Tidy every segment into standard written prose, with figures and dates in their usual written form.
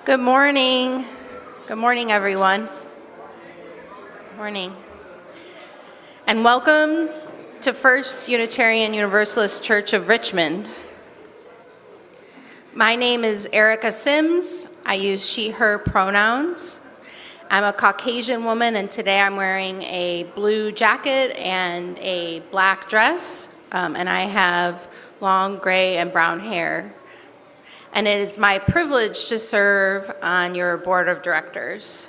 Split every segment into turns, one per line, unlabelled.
Good morning. Good morning, everyone. Morning. And welcome to First Unitarian Universalist Church of Richmond. My name is Erica Sims. I use she, her pronouns. I'm a Caucasian woman, and today I'm wearing a blue jacket and a black dress, and I have long gray and brown hair. And it is my privilege to serve on your board of directors.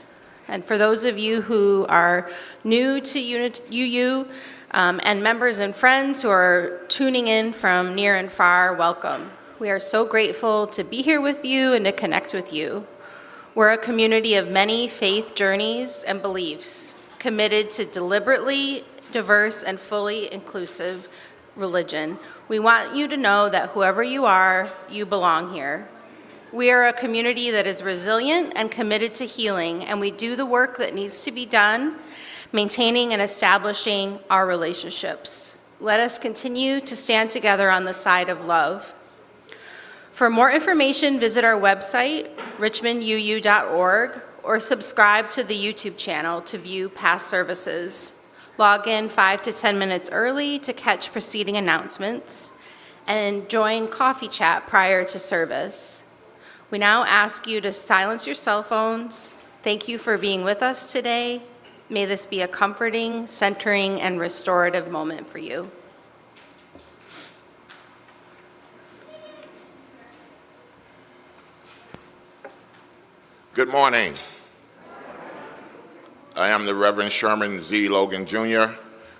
And for those of you who are new to UU and members and friends who are tuning in from near and far, welcome. We are so grateful to be here with you and to connect with you. We're a community of many faith journeys and beliefs, committed to deliberately diverse and fully inclusive religion. We want you to know that whoever you are, you belong here. We are a community that is resilient and committed to healing, and we do the work that needs to be done, maintaining and establishing our relationships. Let us continue to stand together on the side of love. For more information, visit our website, richmonduu.org, or subscribe to the YouTube channel to view past services. Log in 5 to 10 minutes early to catch preceding announcements, and join coffee chat prior to service. We now ask you to silence your cell phones. Thank you for being with us today. May this be a comforting, centering, and restorative moment for you.
Good morning. I am the Reverend Sherman Z. Logan Jr., and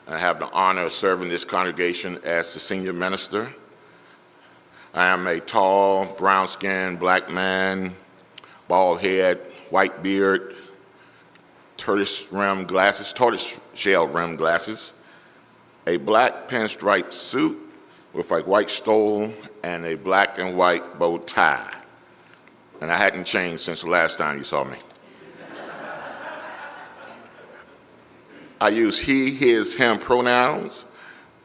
I have the honor of serving this congregation as the senior minister. I am a tall, brown-skinned black man, bald head, white beard, tortoise-shell rimmed glasses, a black pinstripe suit with a white stole and a black and white bow tie. And I hadn't changed since the last time you saw me. I use he, his, him pronouns,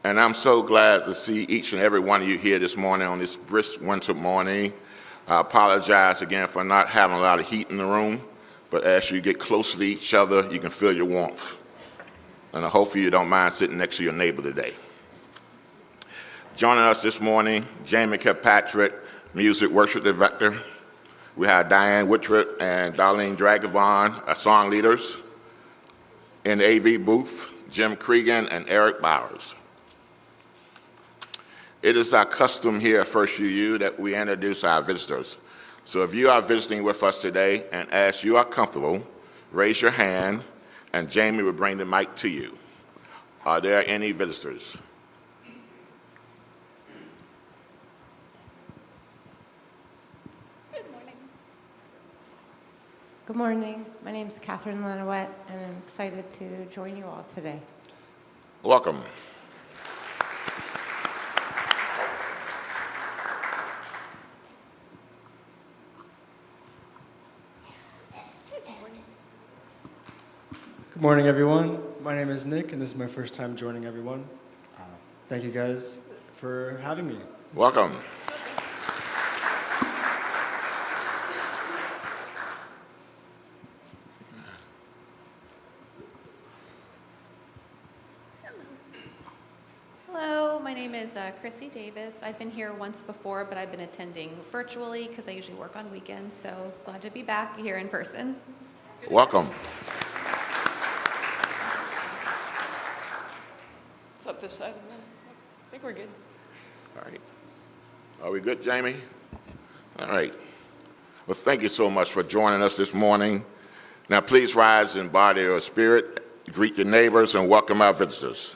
and I'm so glad to see each and every one of you here this morning on this brisk winter morning. I apologize again for not having a lot of heat in the room, but as you get closer to each other, you can feel your warmth. And I hope you don't mind sitting next to your neighbor today. Joining us this morning, Jamie Kirkpatrick, music worship director. We have Diane Woodruff and Darlene Dragavon, our song leaders. In the AV booth, Jim Cregan and Eric Bowers. It is our custom here at First UU that we introduce our visitors. So if you are visiting with us today, and as you are comfortable, raise your hand and Jamie will bring the mic to you. Are there any visitors?
Good morning. My name is Catherine Lenowette, and I'm excited to join you all today.
Welcome.
Good morning, everyone. My name is Nick, and this is my first time joining everyone. Thank you guys for having me.
Welcome.
Hello, my name is Chrissy Davis. I've been here once before, but I've been attending virtually because I usually work on weekends, so glad to be back here in person.
Welcome.
It's up this side. I think we're good.
All right. Are we good, Jamie? All right. Well, thank you so much for joining us this morning. Now, please rise in body or spirit, greet your neighbors, and welcome our visitors.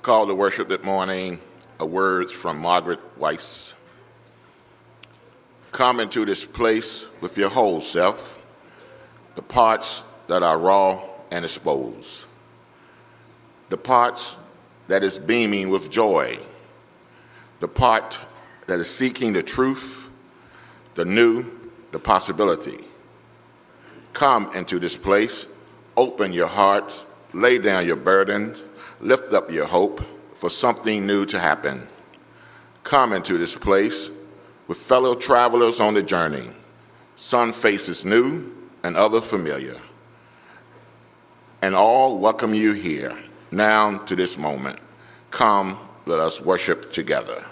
call to worship this morning a words from Margaret Weiss. Come into this place with your whole self, the parts that are raw and exposed, the parts that is beaming with joy, the part that is seeking the truth, the new, the possibility. Come into this place, open your hearts, lay down your burdens, lift up your hope for something new to happen. Come into this place with fellow travelers on the journey, some faces new and others familiar. And all welcome you here, now to this moment. Come, let us worship together.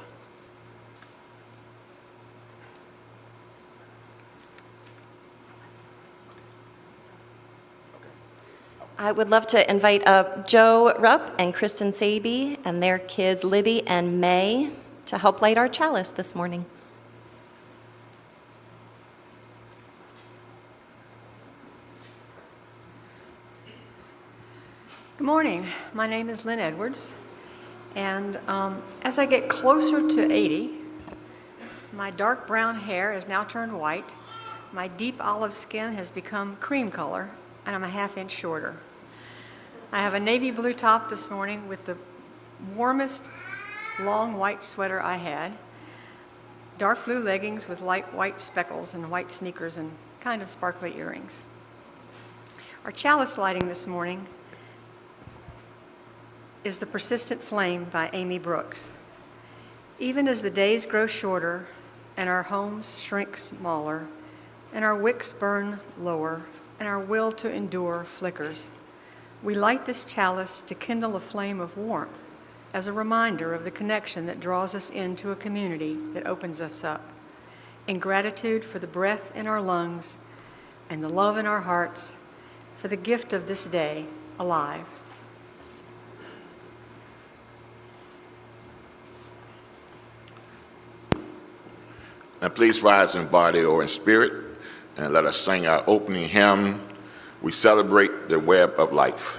I would love to invite up Joe Rupp and Kristen Saby and their kids Libby and May to help light our chalice this morning.
Good morning. My name is Lynn Edwards, and as I get closer to 80, my dark brown hair is now turned white, my deep olive skin has become cream color, and I'm a half-inch shorter. I have a navy blue top this morning with the warmest long white sweater I had, dark blue leggings with light white speckles and white sneakers and kind of sparkly earrings. Our chalice lighting this morning is The Persistent Flame by Amy Brooks. Even as the days grow shorter and our homes shrink smaller and our wicks burn lower and our will to endure flickers, we light this chalice to kindle a flame of warmth as a reminder of the connection that draws us into a community that opens us up. In gratitude for the breath in our lungs and the love in our hearts, for the gift of this day alive.
And please rise in body or in spirit, and let us sing our opening hymn, We Celebrate the Web of Life.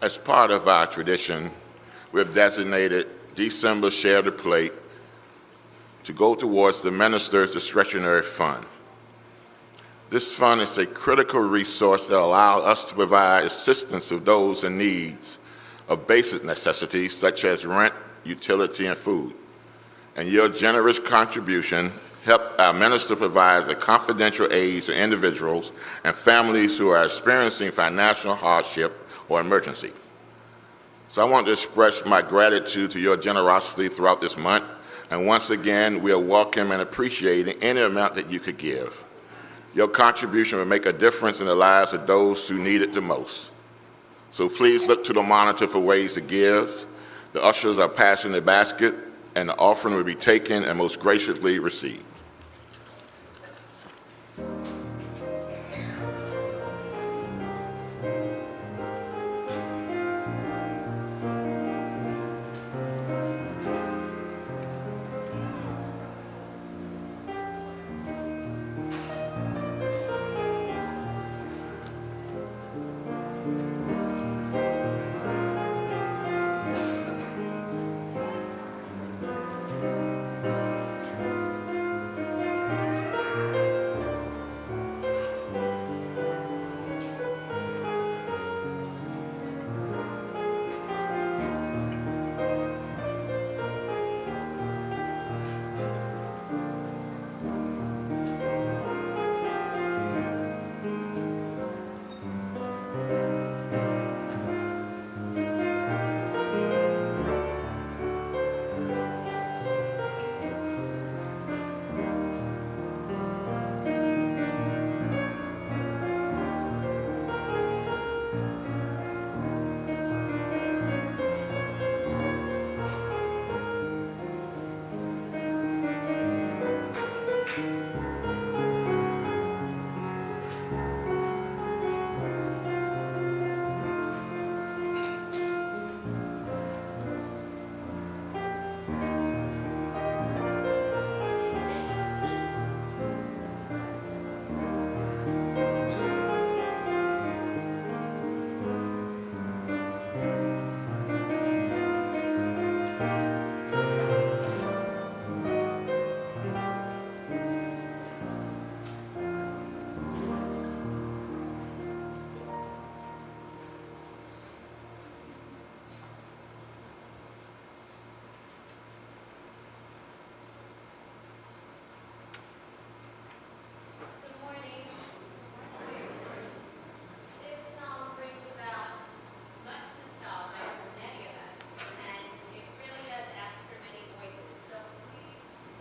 As part of our tradition, we have designated December Share the Plate to go towards the minister's discretionary fund. This fund is a critical resource that allows us to provide assistance to those in needs of basic necessities such as rent, utility, and food. And your generous contribution helped our minister provide a confidential aid to individuals and families who are experiencing financial hardship or emergency. So I want to express my gratitude to your generosity throughout this month. And once again, we are welcome and appreciating any amount that you could give. Your contribution will make a difference in the lives of those who need it the most. So please look to the monitor for ways to give. The ushers are passing the basket, and the offering will be taken and most graciously received.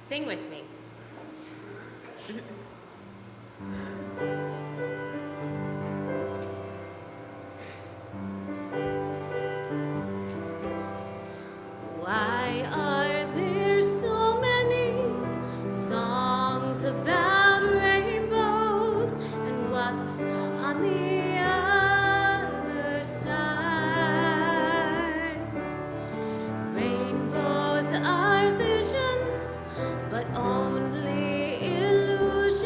Sing with me. Why are there so many songs about rainbows, and what's on the other side? Rainbows are visions, but only illusions.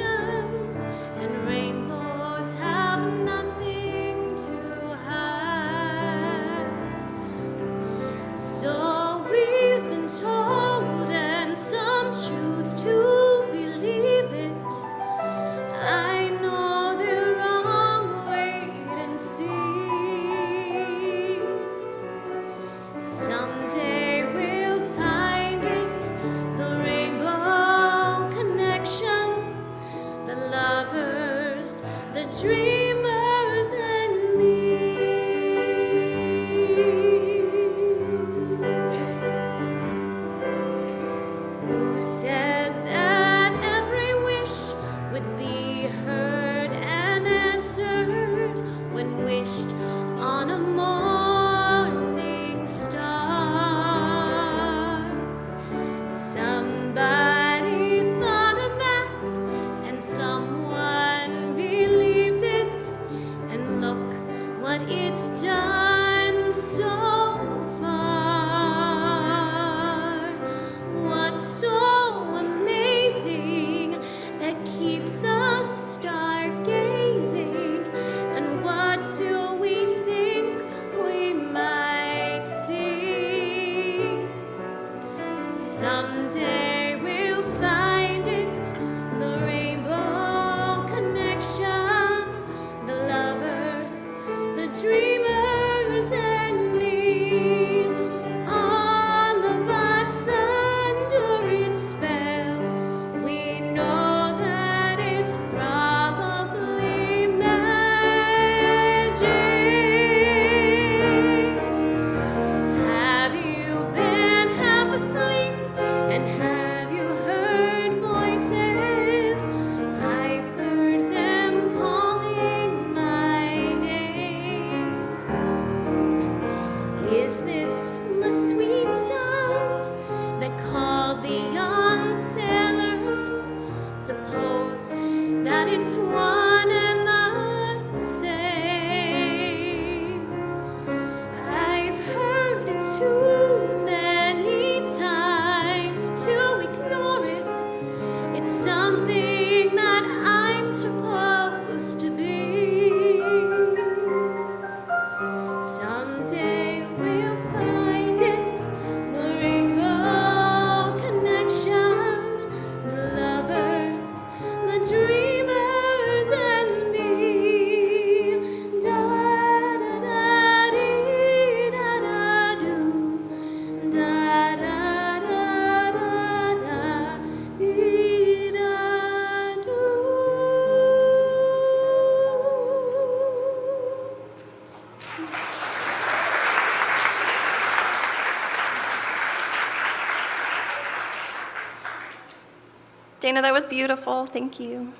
Dana, that was beautiful. Thank you.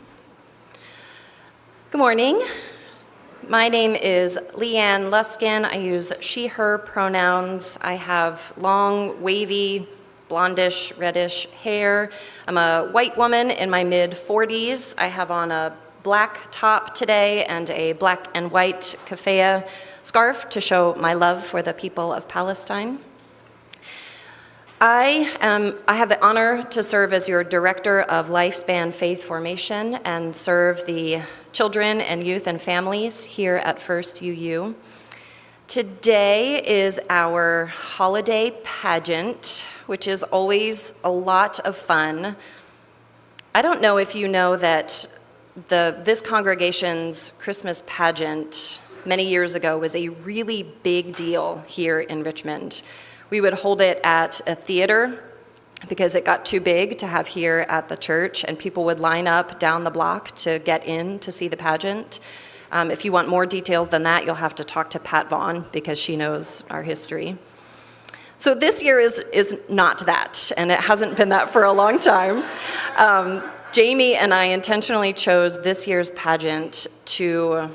Good morning. My name is Leanne Luskin. I use she, her pronouns. I have long, wavy, blondish, reddish hair. I'm a white woman in my mid-40s. I have on a black top today and a black and white keffiyeh scarf to show my love for the people of Palestine. I have the honor to serve as your Director of Lifespan Faith Formation and serve the children and youth and families here at First UU. Today is our holiday pageant, which is always a lot of fun. I don't know if you know that this congregation's Christmas pageant many years ago was a really big deal here in Richmond. We would hold it at a theater because it got too big to have here at the church, and people would line up down the block to get in to see the pageant. If you want more details than that, you'll have to talk to Pat Vaughn because she knows our history. So this year is not that, and it hasn't been that for a long time. Jamie and I intentionally chose this year's pageant to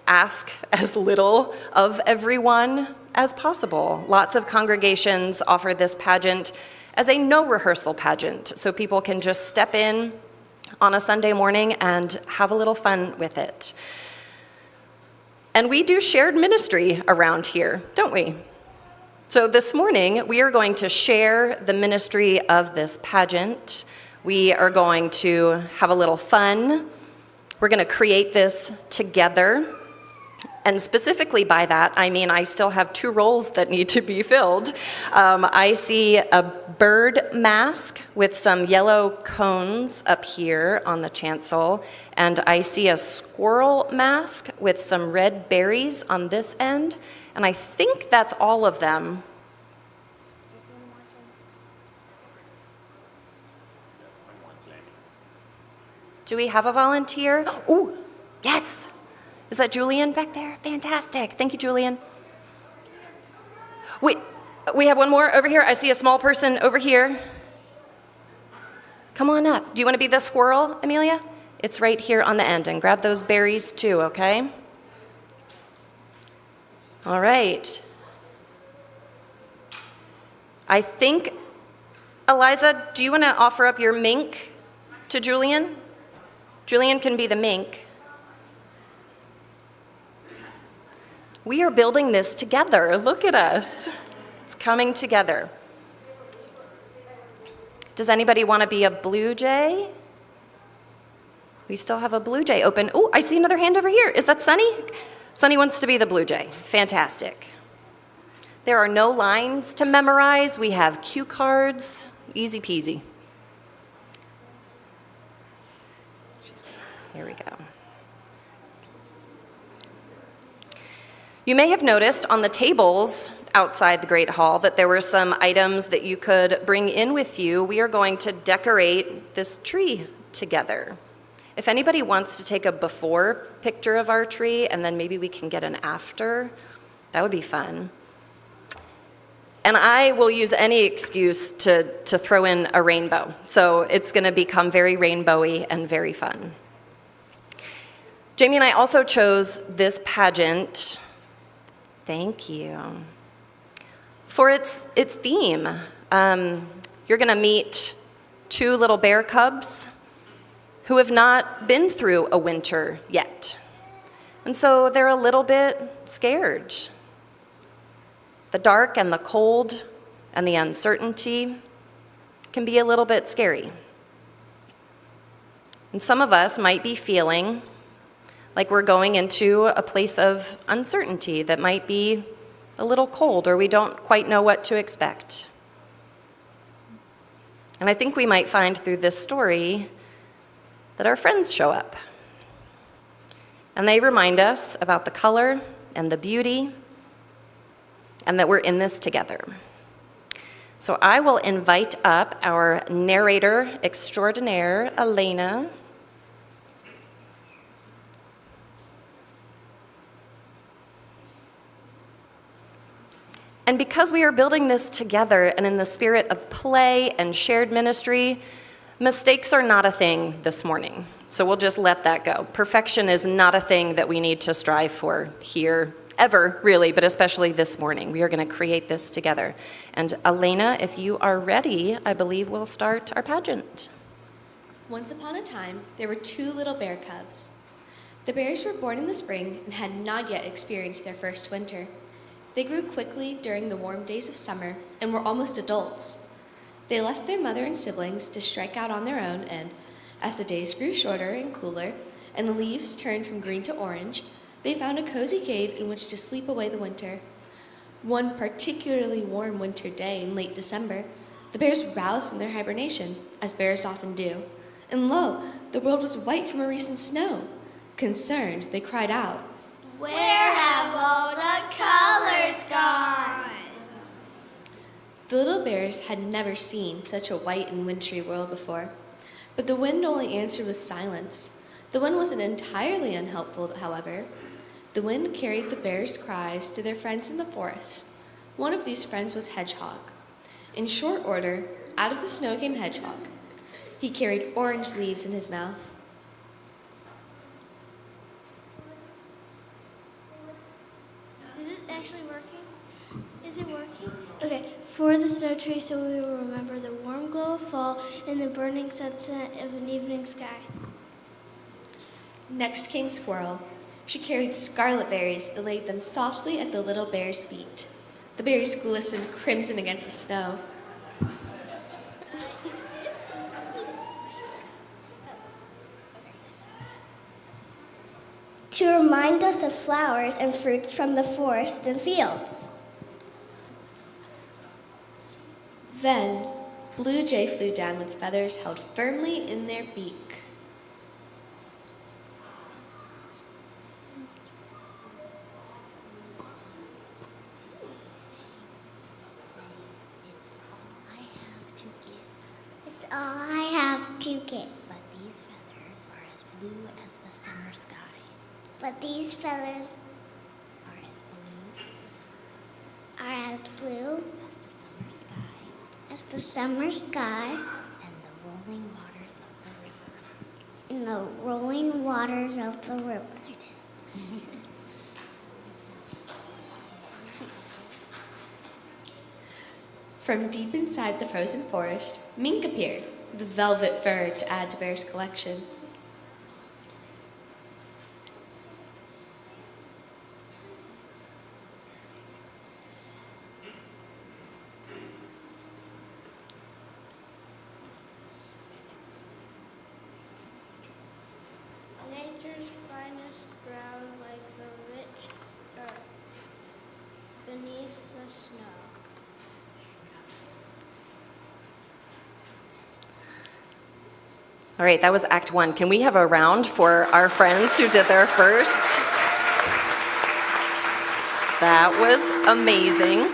ask as little of everyone as possible. Lots of congregations offer this pageant as a no rehearsal pageant, so people can just step in on a Sunday morning and have a little fun with it. And we do shared ministry around here, don't we? So this morning, we are going to share the ministry of this pageant. We are going to have a little fun. We're going to create this together. And specifically by that, I mean I still have 2 roles that need to be filled. I see a bird mask with some yellow cones up here on the chancel, and I see a squirrel mask with some red berries on this end, and I think that's all of them. Do we have a volunteer? Oh, yes. Is that Julian back there? Fantastic. Thank you, Julian. We have one more over here. I see a small person over here. Come on up. Do you want to be the squirrel, Amelia? It's right here on the end, and grab those berries too, okay? All right. I think, Eliza, do you want to offer up your mink to Julian? Julian can be the mink. We are building this together. Look at us. It's coming together. Does anybody want to be a blue jay? We still have a blue jay open. Oh, I see another hand over here. Is that Sunny? Sunny wants to be the blue jay. Fantastic. There are no lines to memorize. We have cue cards. Easy peasy. Here we go. You may have noticed on the tables outside the Great Hall that there were some items that you could bring in with you. We are going to decorate this tree together. If anybody wants to take a before picture of our tree, and then maybe we can get an after, that would be fun. And I will use any excuse to throw in a rainbow. So it's going to become very rainbowy and very fun. Jamie and I also chose this pageant, thank you, for its theme. You're going to meet 2 little bear cubs who have not been through a winter yet. And so they're a little bit scared. The dark and the cold and the uncertainty can be a little bit scary. And some of us might be feeling like we're going into a place of uncertainty that might be a little cold, or we don't quite know what to expect. And I think we might find through this story that our friends show up. And they remind us about the color and the beauty, and that we're in this together. So I will invite up our narrator extraordinaire, Elena. And because we are building this together and in the spirit of play and shared ministry, Mistakes are not a thing this morning, so we'll just let that go. Perfection is not a thing that we need to strive for here, ever, really, but especially this morning. We are going to create this together. And Elena, if you are ready, I believe we'll start our pageant.
Once upon a time, there were 2 little bear cubs. The bears were born in the spring and had not yet experienced their first winter. They grew quickly during the warm days of summer and were almost adults. They left their mother and siblings to strike out on their own, and as the days grew shorter and cooler and the leaves turned from green to orange, they found a cozy cave in which to sleep away the winter. One particularly warm winter day in late December, the bears roused from their hibernation, as bears often do, and lo, the world was white from a recent snow. Concerned, they cried out,
Where have all the colors gone?
The little bears had never seen such a white and wintry world before, but the wind only answered with silence. The wind wasn't entirely unhelpful, however. The wind carried the bears' cries to their friends in the forest. One of these friends was Hedgehog. In short order, out of the snow came Hedgehog. He carried orange leaves in his mouth.
Is it actually working? Is it working? Okay, for the snow tree, so we will remember the warm glow of fall and the burning sunset of an evening sky.
Next came Squirrel. She carried scarlet berries and laid them softly at the little bear's feet. The berries glistened crimson against the snow.
To remind us of flowers and fruits from the forest and fields.
Then, Blue Jay flew down with feathers held firmly in their beak.
It's all I have to give.
But these feathers are as blue as the summer sky.
But these feathers
Are as blue
are as blue
as the summer sky
as the summer sky
and the rolling waters of the river.
and the rolling waters of the river.
From deep inside the frozen forest, Mink appeared, with velvet fur to add to Bear's collection.
Nature's finest brown like the rich earth beneath the snow.
All right, that was Act 1. Can we have a round for our friends who did their first? That was amazing.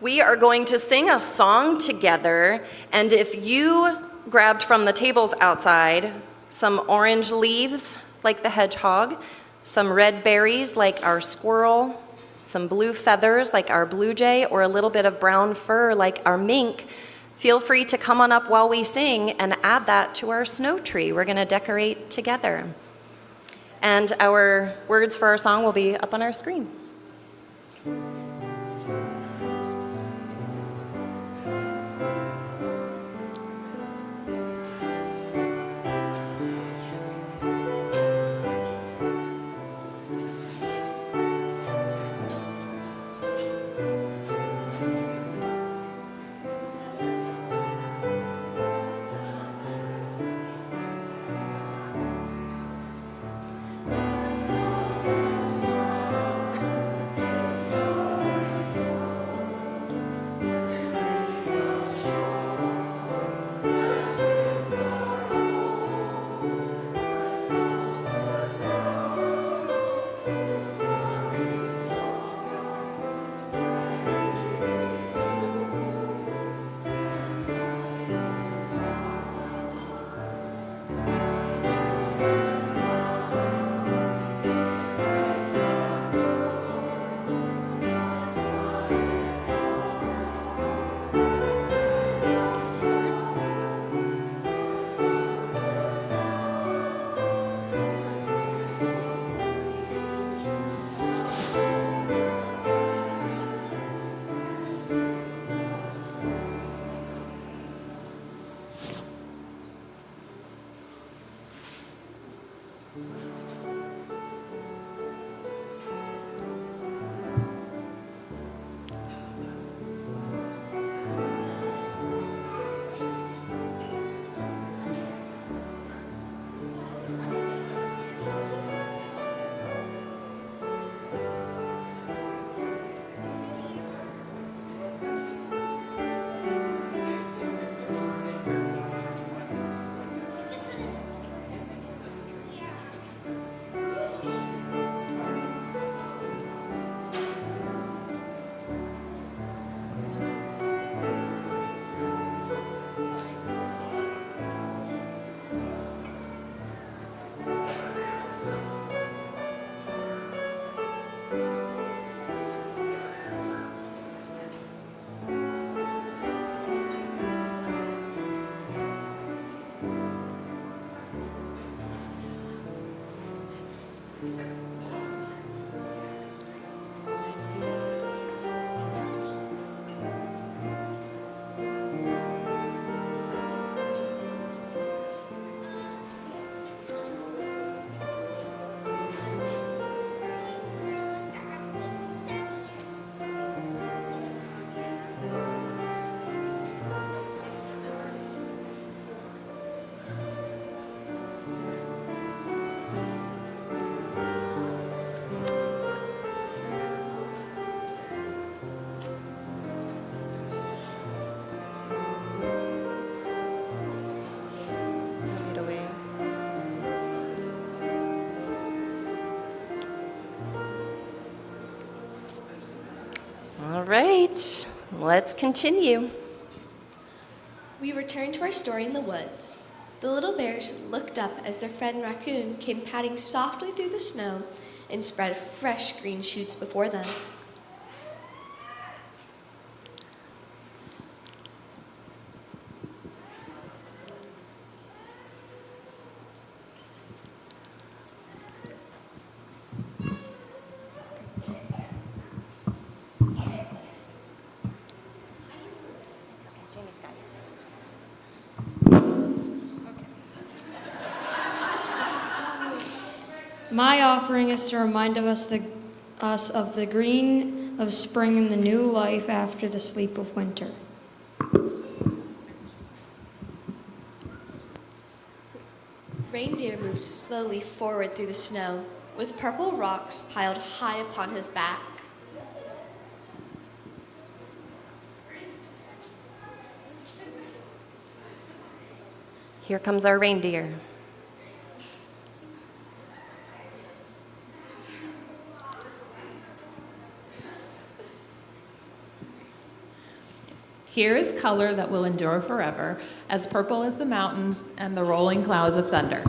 We are going to sing a song together, and if you grabbed from the tables outside some orange leaves like the hedgehog, some red berries like our squirrel, some blue feathers like our blue jay, or a little bit of brown fur like our mink, feel free to come on up while we sing and add that to our snow tree. We're going to decorate together. And our words for our song will be up on our screen. All right, let's continue.
We return to our story in the woods. The little bears looked up as their friend Raccoon came padding softly through the snow and spread fresh green shoots before them.
My offering is to remind us of the green of spring and the new life after the sleep of winter.
Reindeer moved slowly forward through the snow, with purple rocks piled high upon his back.
Here comes our reindeer.
Here is color that will endure forever, as purple as the mountains and the rolling clouds of thunder.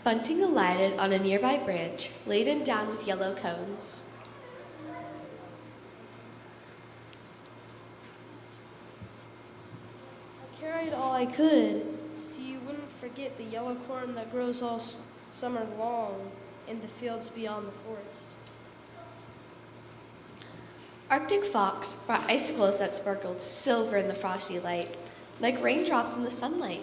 Bunting alighted on a nearby branch, laden down with yellow cones.
I carried all I could, so you wouldn't forget the yellow corn that grows all summer long in the fields beyond the forest.
Arctic fox brought icicles that sparkled silver in the frosty light, like raindrops in the sunlight.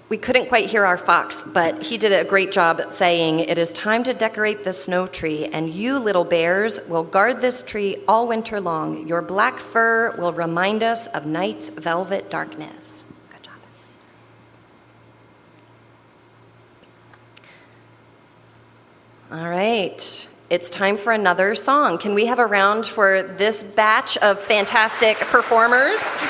We couldn't quite hear our fox, but he did a great job saying, "It is time to decorate the snow tree, and you little bears will guard this tree all winter long. Your black fur will remind us of night's velvet darkness." Good job. All right, it's time for another song. Can we have a round for this batch of fantastic performers?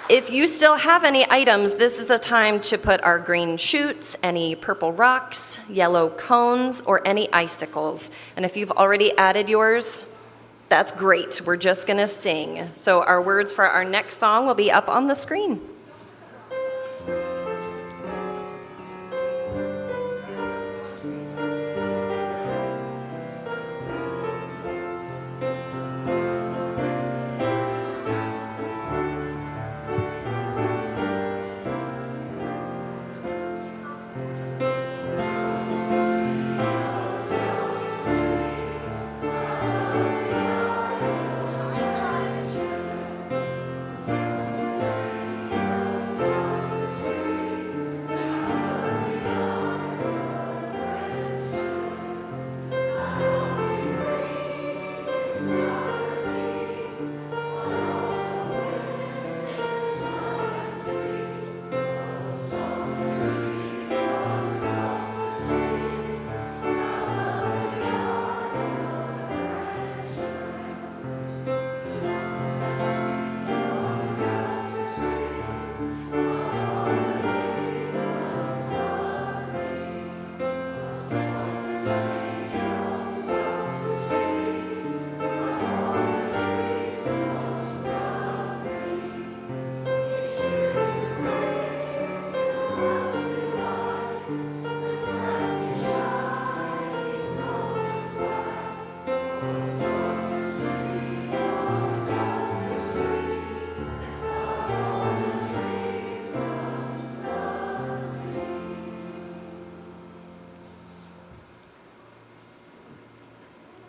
If you still have any items, this is the time to put our green shoots, any purple rocks, yellow cones, or any icicles. And if you've already added yours, that's great. We're just gonna sing. So our words for our next song will be up on the screen.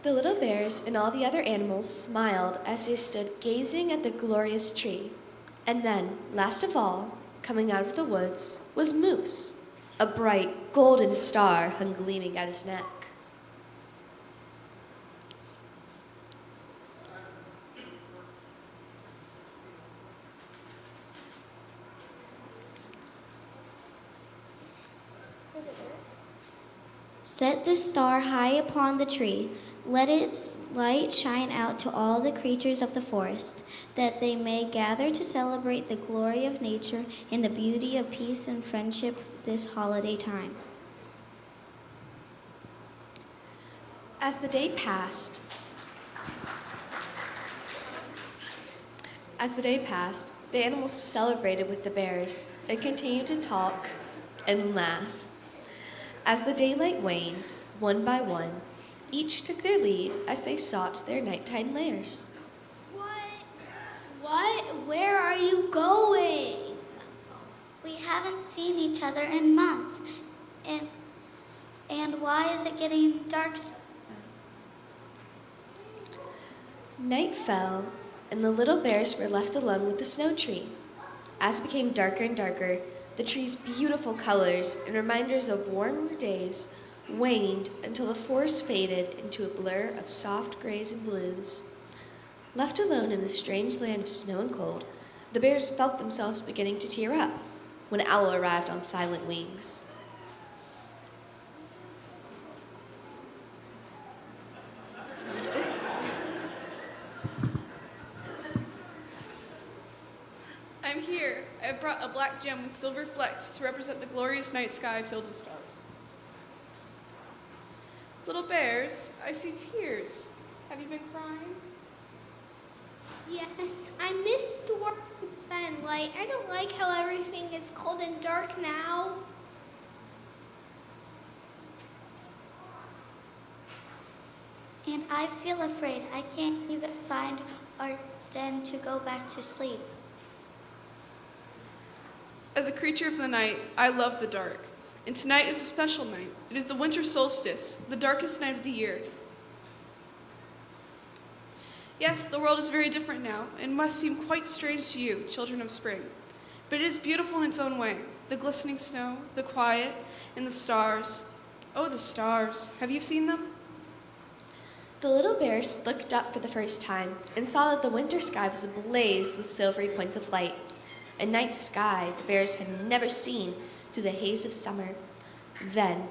The little bears and all the other animals smiled as they stood gazing at the glorious tree. And then, last of all, coming out of the woods, was Moose. A bright golden star hung gleaming at his neck.
Set the star high upon the tree. Let its light shine out to all the creatures of the forest, that they may gather to celebrate the glory of nature and the beauty of peace and friendship this holiday time.
As the day passed, the animals celebrated with the bears and continued to talk and laugh. As the daylight waned, one by one, each took their leave as they sought their nighttime lairs.
What? Where are you going? We haven't seen each other in months. And why is it getting dark so soon?
Night fell, and the little bears were left alone with the snow tree. As it became darker and darker, the tree's beautiful colors and reminders of warmer days waned until the forest faded into a blur of soft grays and blues. Left alone in the strange land of snow and cold, the bears felt themselves beginning to tear up when Owl arrived on silent wings.
I'm here. I have brought a black gem with silver flecks to represent the glorious night sky filled with stars. Little bears, I see tears. Have you been crying?
Yes, I miss the warmth and light. I don't like how everything is cold and dark now. And I feel afraid. I can't even find our den to go back to sleep.
As a creature of the night, I love the dark. And tonight is a special night. It is the winter solstice, the darkest night of the year. Yes, the world is very different now, and must seem quite strange to you, children of spring. But it is beautiful in its own way. The glistening snow, the quiet, and the stars. Oh, the stars. Have you seen them?
The little bears looked up for the first time and saw that the winter sky was ablaze with silvery points of light, a night sky the bears had never seen through the haze of summer. Then,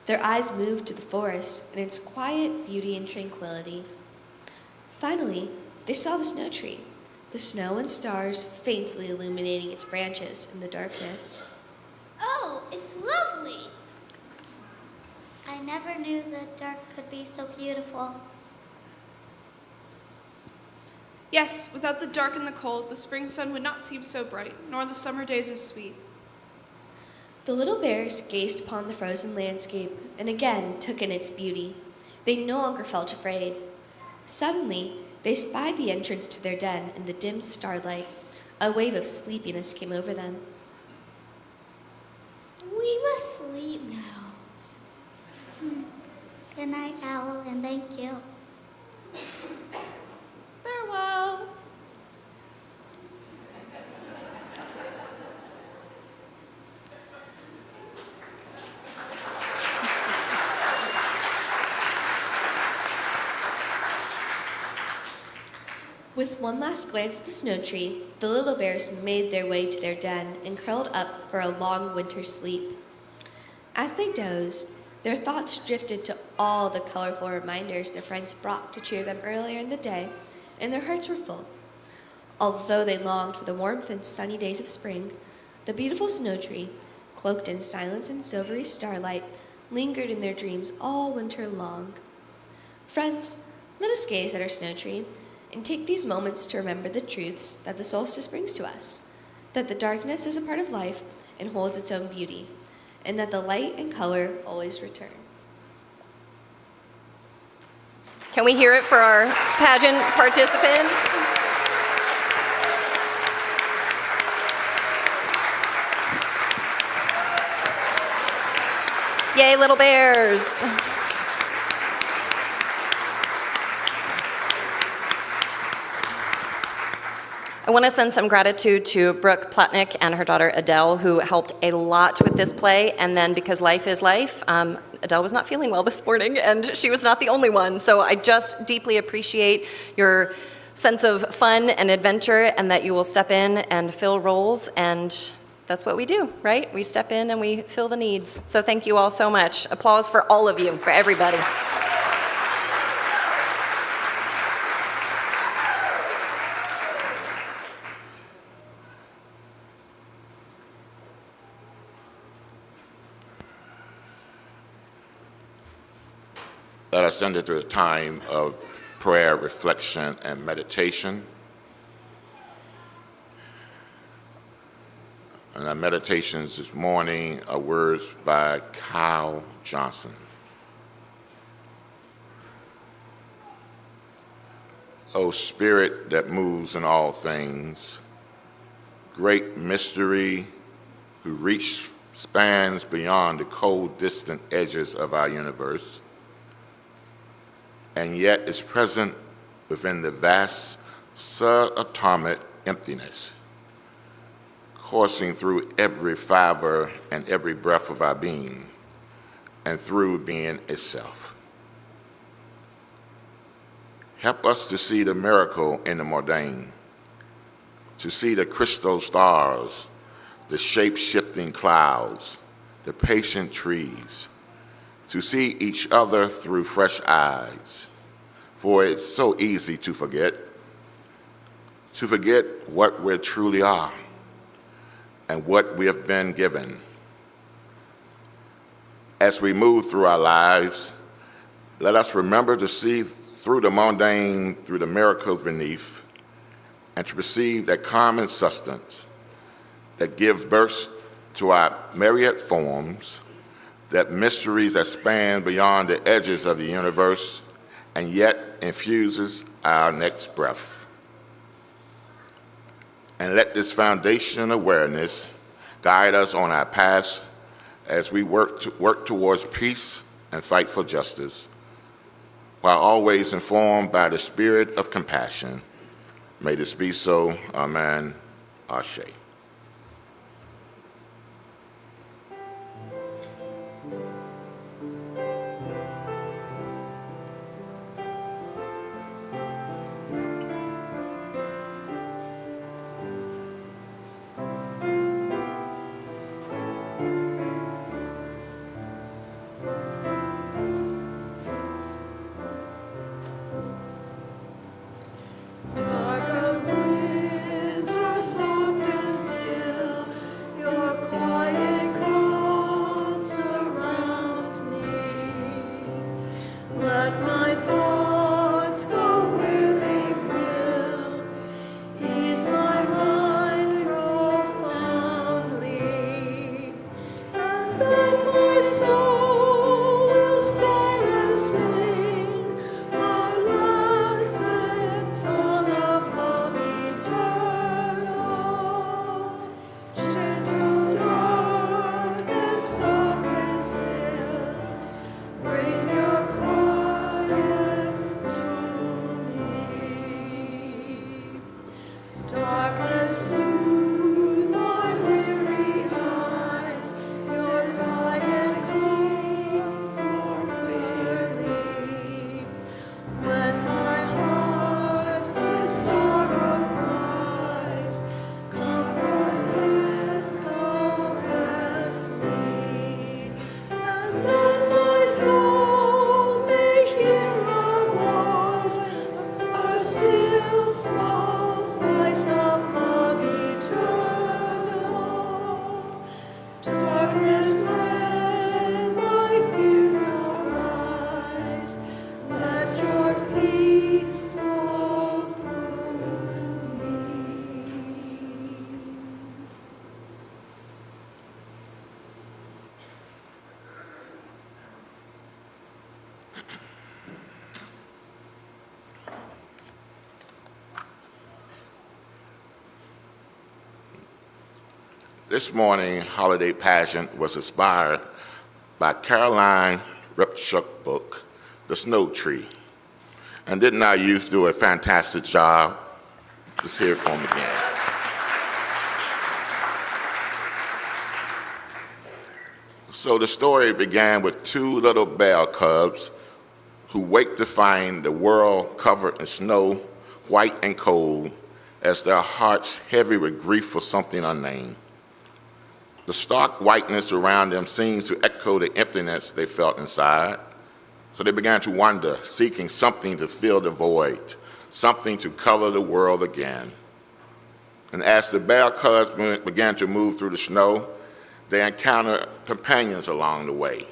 their eyes moved to the forest and its quiet beauty and tranquility. Finally, they saw the snow tree, the snow and stars faintly illuminating its branches in the darkness.
Oh, it's lovely. I never knew the dark could be so beautiful.
Yes, without the dark and the cold, the spring sun would not seem so bright, nor the summer days as sweet.
The little bears gazed upon the frozen landscape and again took in its beauty. They no longer felt afraid. Suddenly, they spied the entrance to their den in the dim starlight. A wave of sleepiness came over them.
We must sleep now. Good night, Owl, and thank you.
Farewell.
With one last glance at the snow tree, the little bears made their way to their den and curled up for a long winter sleep. As they dozed, their thoughts drifted to all the colorful reminders their friends brought to cheer them earlier in the day, and their hearts were full. Although they longed for the warmth and sunny days of spring, the beautiful snow tree, cloaked in silence and silvery starlight, lingered in their dreams all winter long. Friends, let us gaze at our snow tree and take these moments to remember the truths that the solstice brings to us, that the darkness is a part of life and holds its own beauty, and that the light and color always return.
Can we hear it for our pageant participants? Yay, little bears. I want to send some gratitude to Brooke Plotnick and her daughter Adele, who helped a lot with this play. And then because life is life, Adele was not feeling well this morning, and she was not the only one. So I just deeply appreciate your sense of fun and adventure, and that you will step in and fill roles. And that's what we do, right? We step in and we fill the needs. So thank you all so much. Applause for all of you, for everybody.
Let us enter into a time of prayer, reflection, and meditation. And our meditations this morning are words by Kyle Johnson. O Spirit that moves in all things, great mystery who spans beyond the cold, distant edges of our universe, and yet is present within the vast subatomic emptiness, coursing through every fiber and every breath of our being, and through being itself. Help us to see the miracle in the mundane, to see the crystal stars, the shape-shifting clouds, the patient trees, to see each other through fresh eyes, for it's so easy to forget what we truly are and what we have been given. As we move through our lives, let us remember to see through the mundane, through the miracles beneath, and to perceive that common substance that gives birth to our myriad forms, that mysteries that span beyond the edges of the universe and yet infuses our next breath. And let this foundation awareness guide us on our path as we work towards peace and fight for justice, while always informed by the spirit of compassion. May this be so. Amen. Ashe. This morning, holiday pageant was inspired by Caroline Ripshook's book, The Snow Tree. And didn't our youth do a fantastic job? Let's hear it from them again. So the story began with two little bear cubs who waked to find the world covered in snow, white and cold, as their hearts heavy with grief for something unnamed. The stark whiteness around them seemed to echo the emptiness they felt inside. So they began to wonder, seeking something to fill the void, something to color the world again. And as the bear cubs began to move through the snow, they encountered companions along the way,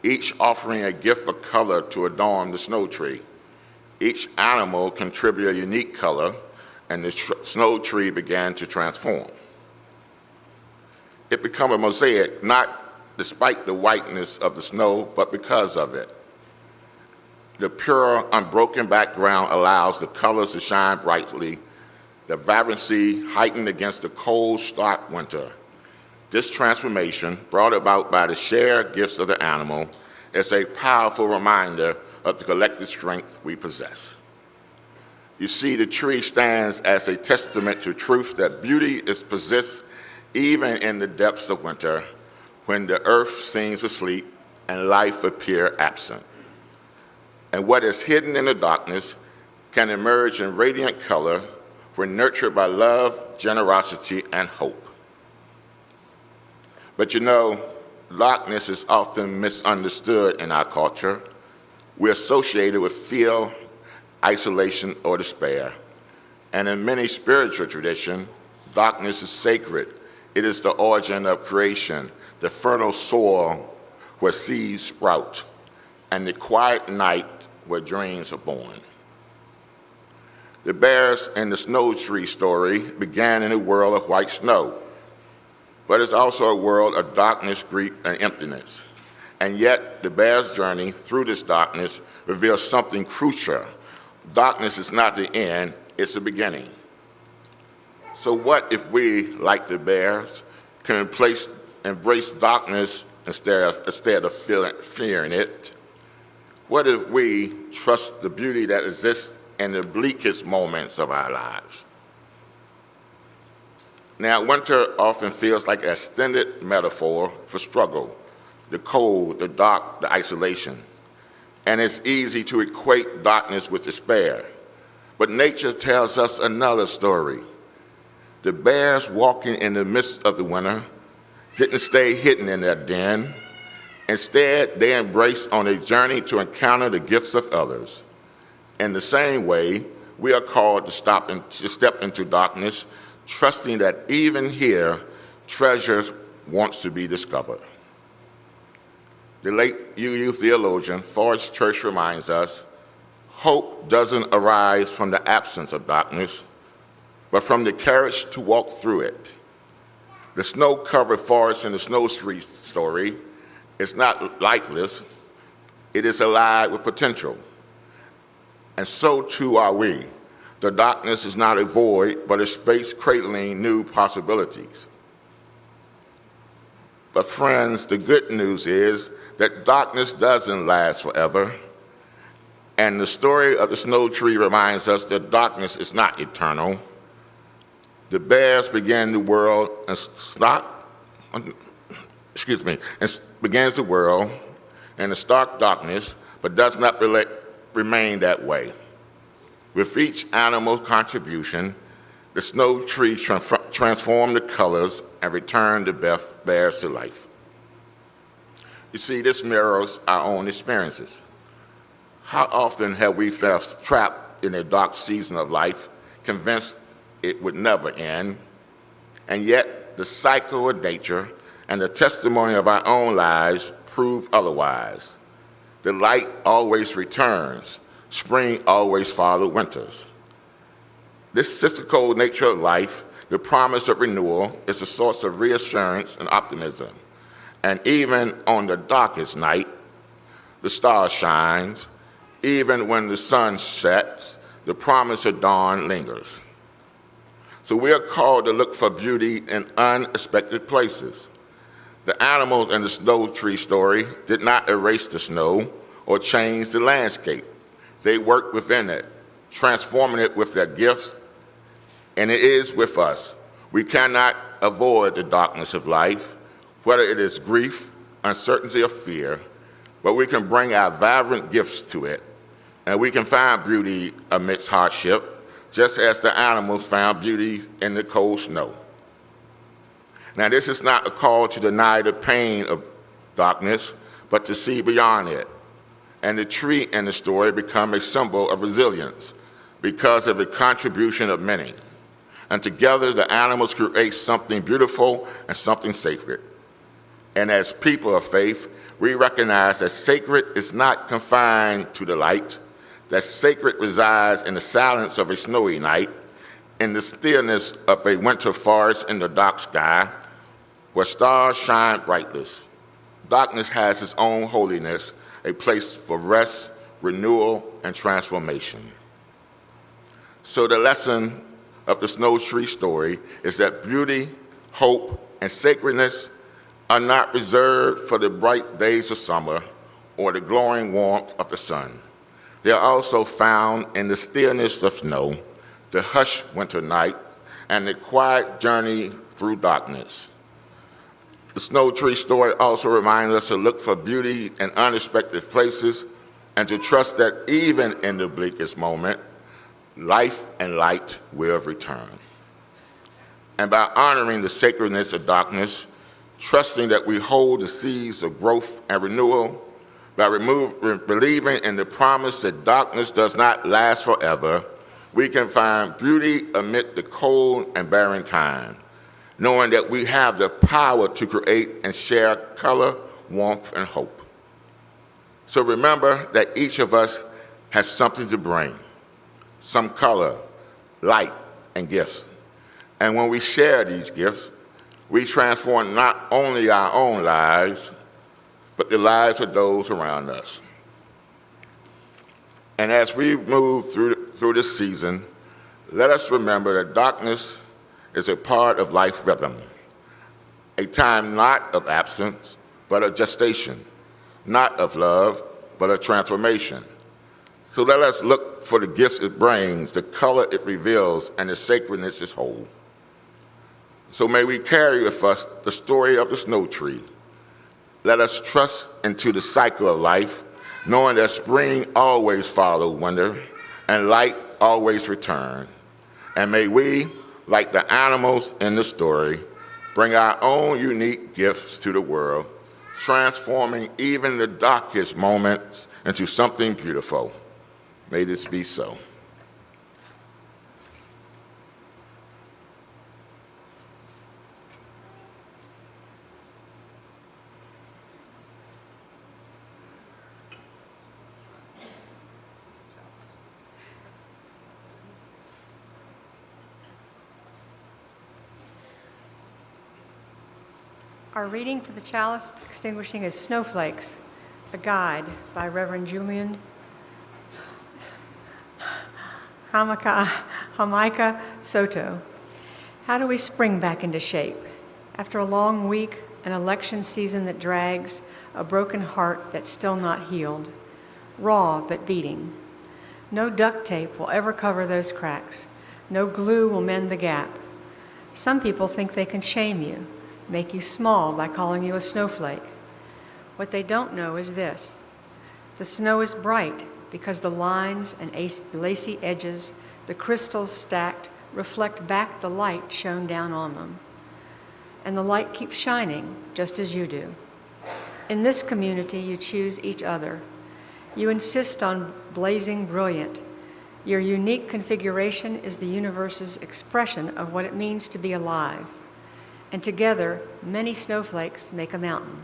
each offering a gift of color to adorn the snow tree. Each animal contributed a unique color, and the snow tree began to transform. It became a mosaic, not despite the whiteness of the snow, but because of it. The pure, unbroken background allows the colors to shine brightly, the vibrancy heightened against the cold, stark winter. This transformation, brought about by the shared gifts of the animal, is a powerful reminder of the collective strength we possess. You see, the tree stands as a testament to truth that beauty is possessed even in the depths of winter, when the earth seems asleep and life appears absent. And what is hidden in the darkness can emerge in radiant color when nurtured by love, generosity, and hope. But you know, darkness is often misunderstood in our culture. We're associated with fear, isolation, or despair. And in many spiritual traditions, darkness is sacred. It is the origin of creation, the fertile soil where seeds sprout, and the quiet night where dreams are born. The bears in the snow tree story began in a world of white snow, but it's also a world of darkness, grief, and emptiness. And yet, the bear's journey through this darkness reveals something crucial. Darkness is not the end, it's the beginning. So what if we, like the bears, can embrace darkness instead of fearing it? What if we trust the beauty that exists in the bleakest moments of our lives? Now, winter often feels like an extended metaphor for struggle, the cold, the dark, the isolation. And it's easy to equate darkness with despair. But nature tells us another story. The bears walking in the midst of the winter didn't stay hidden in their den. Instead, they embraced on a journey to encounter the gifts of others. In the same way, we are called to step into darkness, trusting that even here, treasures wants to be discovered. The late UU theologian Forrest Church reminds us, hope doesn't arise from the absence of darkness, but from the courage to walk through it. The snow-covered forest in the snow tree story is not lifeless, it is alive with potential. And so too are we. The darkness is not a void, but a space cradling new possibilities. But friends, the good news is that darkness doesn't last forever. And the story of the snow tree reminds us that darkness is not eternal. The bears began the world begins the world in a stark darkness, but does not remain that way. With each animal's contribution, the snow tree transformed the colors and returned the bears to life. You see, this mirrors our own experiences. How often have we felt trapped in a dark season of life, convinced it would never end, and yet the cycle of nature and the testimony of our own lives prove otherwise. The light always returns. Spring always follows winters. This cyclical nature of life, the promise of renewal, is a source of reassurance and optimism. And even on the darkest night, the star shines. Even when the sun sets, the promise of dawn lingers. So we are called to look for beauty in unexpected places. The animals in the snow tree story did not erase the snow or change the landscape. They worked within it, transforming it with their gifts, and it is with us. We cannot avoid the darkness of life, whether it is grief, uncertainty, or fear, but we can bring our vibrant gifts to it, and we can find beauty amidst hardship, just as the animals found beauty in the cold snow. Now, this is not a call to deny the pain of darkness, but to see beyond it. And the tree in the story become a symbol of resilience because of the contribution of many. And together, the animals create something beautiful and something sacred. And as people of faith, we recognize that sacred is not confined to the light, that sacred resides in the silence of a snowy night, in the stillness of a winter forest in the dark sky, where stars shine brightest. Darkness has its own holiness, a place for rest, renewal, and transformation. So the lesson of the snow tree story is that beauty, hope, and sacredness are not reserved for the bright days of summer or the glowing warmth of the sun. They are also found in the stillness of snow, the hushed winter night, and the quiet journey through darkness. The snow tree story also reminds us to look for beauty in unexpected places and to trust that even in the bleakest moment, life and light will return. And by honoring the sacredness of darkness, trusting that we hold the seeds of growth and renewal, by believing in the promise that darkness does not last forever, we can find beauty amid the cold and barren time, knowing that we have the power to create and share color, warmth, and hope. So remember that each of us has something to bring, some color, light, and gifts. And when we share these gifts, we transform not only our own lives, but the lives of those around us. And as we move through this season, let us remember that darkness is a part of life rhythm, a time not of absence, but of gestation, not of love, but of transformation. So let us look for the gifts it brings, the color it reveals, and the sacredness it holds. So may we carry with us the story of the snow tree. Let us trust into the cycle of life, knowing that spring always follows winter and light always returns. And may we, like the animals in the story, bring our own unique gifts to the world, transforming even the darkest moments into something beautiful. May this be so.
Our reading for the chalice extinguishing is Snowflakes, a guide by Reverend Julian Jamaica Soto. How do we spring back into shape? After a long week, an election season that drags, a broken heart that's still not healed, raw but beating. No duct tape will ever cover those cracks. No glue will mend the gap. Some people think they can shame you, make you small by calling you a snowflake. What they don't know is this: the snow is bright because the lines and lacy edges, the crystals stacked, reflect back the light shone down on them. And the light keeps shining just as you do. In this community, you choose each other. You insist on blazing brilliant. Your unique configuration is the universe's expression of what it means to be alive. And together, many snowflakes make a mountain.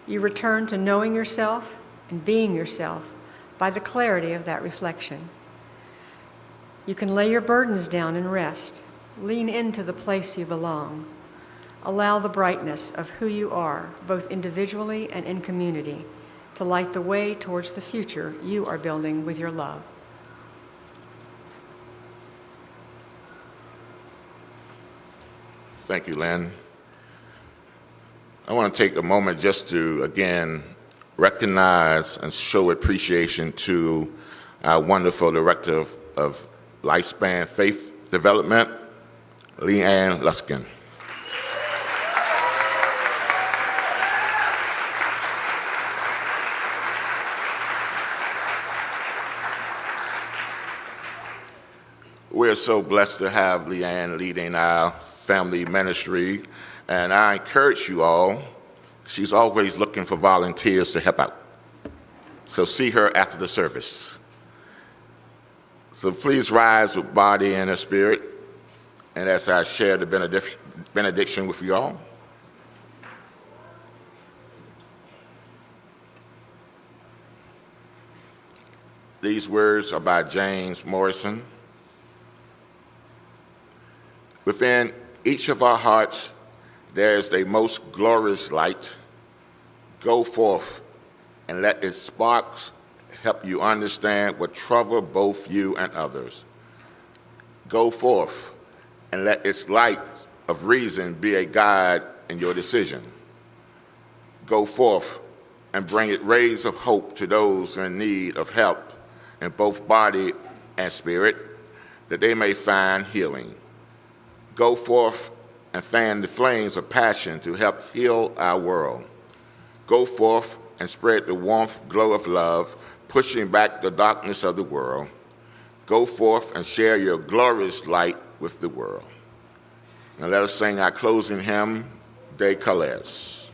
You return to knowing yourself and being yourself by the clarity of that reflection. You can lay your burdens down and rest. Lean into the place you belong. Allow the brightness of who you are, both individually and in community, to light the way towards the future you are building with your love.
Thank you, Lynn. I want to take a moment just to, again, recognize and show appreciation to our wonderful Director of Lifespan Faith Development, Leanne Luskin. We're so blessed to have Leanne leading our family ministry, And I encourage you all, she's always looking for volunteers to help out. So see her after the service. So please rise with body and spirit. And as I share the benediction with you all. These words are by James Morrison. Within each of our hearts, there is a most glorious light. Go forth and let its sparks help you understand what trouble both you and others. Go forth and let its light of reason be a guide in your decision. Go forth and bring it rays of hope to those in need of help in both body and spirit, that they may find healing. Go forth and fan the flames of passion to help heal our world. Go forth and spread the warmth, glow of love, pushing back the darkness of the world. Go forth and share your glorious light with the world. Now let us sing our closing hymn, De Calais.